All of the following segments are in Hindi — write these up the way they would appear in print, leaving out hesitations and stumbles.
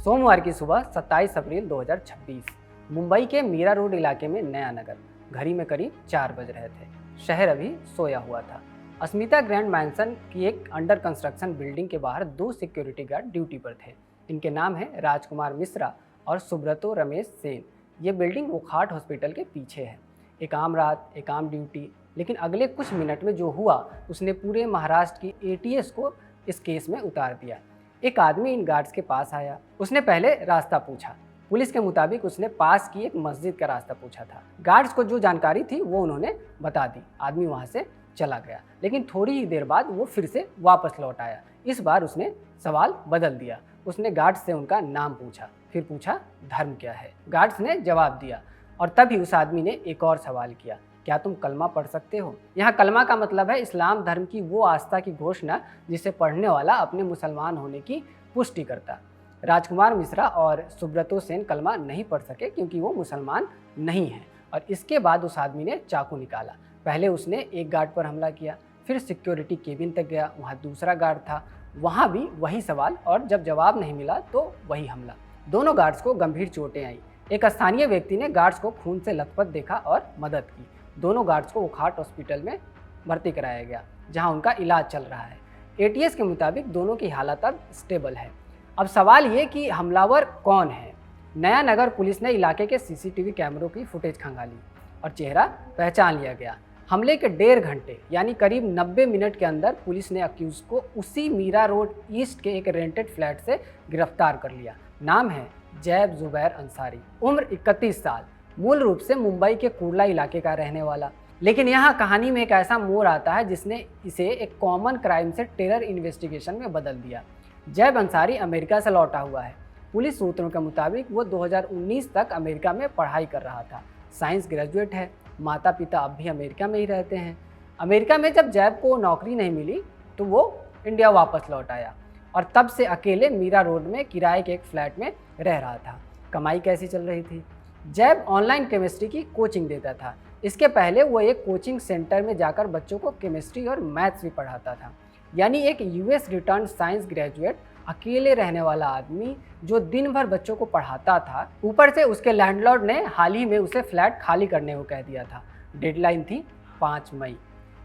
सोमवार की सुबह 27 अप्रैल 2026 मुंबई के मीरा रोड इलाके में नया नगर घड़ी में करीब 4 बज रहे थे। शहर अभी सोया हुआ था। अस्मिता ग्रैंड मैंसन की एक अंडर कंस्ट्रक्शन बिल्डिंग के बाहर 2 सिक्योरिटी गार्ड ड्यूटी पर थे। इनके नाम है राजकुमार मिश्रा और सुब्रतो रमेश सेन। ये बिल्डिंग वोखाट हॉस्पिटल के पीछे है। एक आम रात, एक आम ड्यूटी, लेकिन अगले कुछ मिनट में जो हुआ उसने पूरे महाराष्ट्र की एटीएस को इस केस में उतार दिया। एक आदमी इन गार्ड्स के पास आया। उसने पहले रास्ता पूछा। पुलिस के मुताबिक उसने पास की एक मस्जिद का रास्ता पूछा था। गार्ड्स को जो जानकारी थी वो उन्होंने बता दी। आदमी वहां से चला गया, लेकिन थोड़ी ही देर बाद वो फिर से वापस लौट आया। इस बार उसने सवाल बदल दिया। उसने गार्ड्स से उनका नाम पूछा, फिर पूछा धर्म क्या है। गार्ड्स ने जवाब दिया और तभी उस आदमी ने एक और सवाल किया, क्या तुम कलमा पढ़ सकते हो? यहाँ कलमा का मतलब है इस्लाम धर्म की वो आस्था की घोषणा जिसे पढ़ने वाला अपने मुसलमान होने की पुष्टि करता। राजकुमार मिश्रा और सुब्रतो सेन कलमा नहीं पढ़ सके क्योंकि वो मुसलमान नहीं हैं। और इसके बाद उस आदमी ने चाकू निकाला। पहले उसने एक गार्ड पर हमला किया, फिर सिक्योरिटी केबिन तक गया। वहाँ दूसरा गार्ड था, वहाँ भी वही सवाल, और जब जवाब नहीं मिला तो वही हमला। दोनों गार्ड्स को गंभीर चोटें आई। एक स्थानीय व्यक्ति ने गार्ड्स को खून से लथपथ देखा और मदद की। दोनों गार्ड्स को वोखाट हॉस्पिटल में भर्ती कराया गया, जहां उनका इलाज चल रहा है। एटीएस के मुताबिक दोनों की हालत अब स्टेबल है। अब सवाल ये कि हमलावर कौन है। नया नगर पुलिस ने इलाके के सीसीटीवी कैमरों की फुटेज खंगाली और चेहरा पहचान लिया गया। हमले के 1.5 घंटे यानी करीब 90 मिनट के अंदर पुलिस ने अक्यूज को उसी मीरा रोड ईस्ट के एक रेंटेड फ्लैट से गिरफ्तार कर लिया। नाम है जैब जुबैर अंसारी, उम्र 31 साल, मूल रूप से मुंबई के कुर्ला इलाके का रहने वाला। लेकिन यहाँ कहानी में एक ऐसा मोड़ आता है जिसने इसे एक कॉमन क्राइम से टेरर इन्वेस्टिगेशन में बदल दिया। जैब अंसारी अमेरिका से लौटा हुआ है। पुलिस सूत्रों के मुताबिक वो 2019 तक अमेरिका में पढ़ाई कर रहा था। साइंस ग्रेजुएट है। माता पिता अब भी अमेरिका में ही रहते हैं। अमेरिका में जब जैब को नौकरी नहीं मिली तो वो इंडिया वापस लौट आया और तब से अकेले मीरा रोड में किराए के एक फ्लैट में रह रहा था। कमाई कैसी चल रही थी? जैब ऑनलाइन केमिस्ट्री की कोचिंग देता था। इसके पहले वो एक कोचिंग सेंटर में जाकर बच्चों को केमिस्ट्री और मैथ्स भी पढ़ाता था। यानी एक यूएस रिटर्न साइंस ग्रेजुएट, अकेले रहने वाला आदमी जो दिन भर बच्चों को पढ़ाता था। ऊपर से उसके लैंडलॉर्ड ने हाल ही में उसे फ्लैट खाली करने को कह दिया था। डेडलाइन थी 5 मई।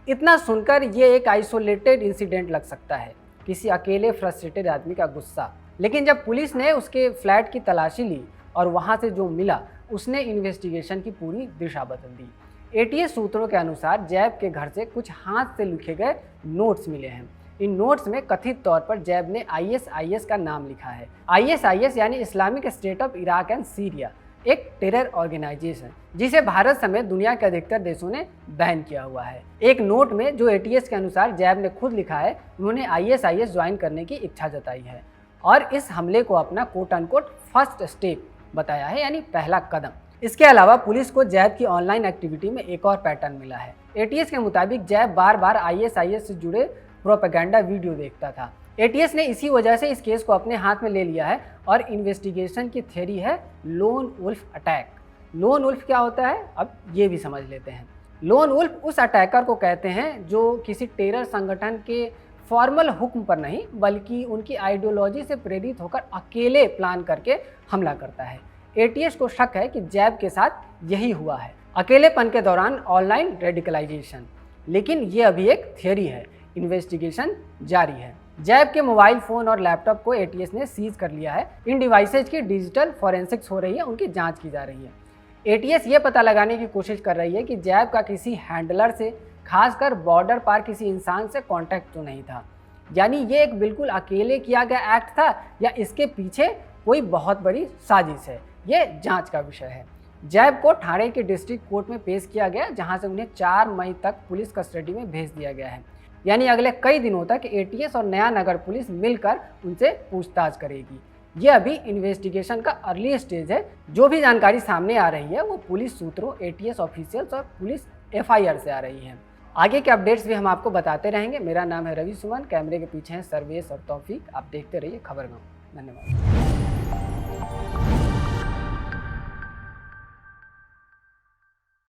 इतना सुनकर ये एक आइसोलेटेड इंसिडेंट लग सकता है, किसी अकेले फ्रस्ट्रेटेड आदमी का गुस्सा। लेकिन जब पुलिस ने उसके फ्लैट की तलाशी ली और वहाँ से जो मिला उसने इन्वेस्टिगेशन की पूरी दिशा बदल दी। एटीएस सूत्रों के अनुसार जैब के घर से कुछ हाथ से लिखे गए नोट्स मिले हैं। इन नोट्स में कथित तौर पर जैब ने आईएसआईएस का नाम लिखा है। आईएसआईएस यानी Islamic state of Iraq and Syria, एक टेरर ऑर्गेनाइजेशन जिसे भारत समेत दुनिया के अधिकतर देशों ने बैन किया हुआ है। एक नोट में जो एटीएस के अनुसार जैब ने खुद लिखा है, उन्होंने आईएसआईएस ज्वाइन करने की इच्छा जताई है और इस हमले को अपना कोट अनकोट फर्स्ट स्टेप बताया है, यानी पहला कदम। इसके अलावा पुलिस को जैब की ऑनलाइन एक्टिविटी में एक और पैटर्न मिला है। एटीएस के मुताबिक जैब बार बार आईएसआईएस से जुड़े प्रोपेगेंडा वीडियो देखता था। एटीएस ने इसी वजह से इस केस को अपने हाथ में ले लिया है और इन्वेस्टिगेशन की थ्योरी है lone wolf attack. Lone wolf क्या होता है, अब ये भी समझ लेते हैं। लोन वुल्फ उस अटैकर को कहते हैं जो किसी टेरर संगठन के फॉर्मल हुक्म पर नहीं बल्कि उनकी आइडियोलॉजी से प्रेरित होकर अकेले प्लान करके हमला करता है। एटीएस को शक है कि जैब के साथ यही हुआ है, अकेलेपन के दौरान ऑनलाइन रेडिकलाइजेशन। लेकिन ये अभी एक थियरी है, इन्वेस्टिगेशन जारी है। जैब के मोबाइल फ़ोन और लैपटॉप को एटीएस ने सीज कर लिया है। इन डिवाइसेज की डिजिटल फॉरेंसिक्स हो रही है, उनकी जांच की जा रही है। एटीएस ये पता लगाने की कोशिश कर रही है कि जैब का किसी हैंडलर से, खासकर बॉर्डर पार किसी इंसान से कांटेक्ट तो नहीं था। यानी ये एक बिल्कुल अकेले किया गया एक्ट था या इसके पीछे कोई बहुत बड़ी साजिश है, ये जांच का विषय है। जैब को ठाणे के डिस्ट्रिक्ट कोर्ट में पेश किया गया, जहां से उन्हें 4 मई तक पुलिस कस्टडी में भेज दिया गया है। यानी अगले कई दिनों तक एटीएस और नया नगर पुलिस मिलकर उनसे पूछताछ करेगी। ये अभी इन्वेस्टिगेशन का अर्ली स्टेज है। जो भी जानकारी सामने आ रही है वो पुलिस सूत्रों, एटीएस ऑफिशियल्स और पुलिस एफआईआर से आ रही है। आगे के अपडेट्स भी हम आपको बताते रहेंगे। मेरा नाम है रवि सुमन, कैमरे के पीछे हैं सर्वेश और तौफीक। आप देखते रहिए खबरगांव। धन्यवाद।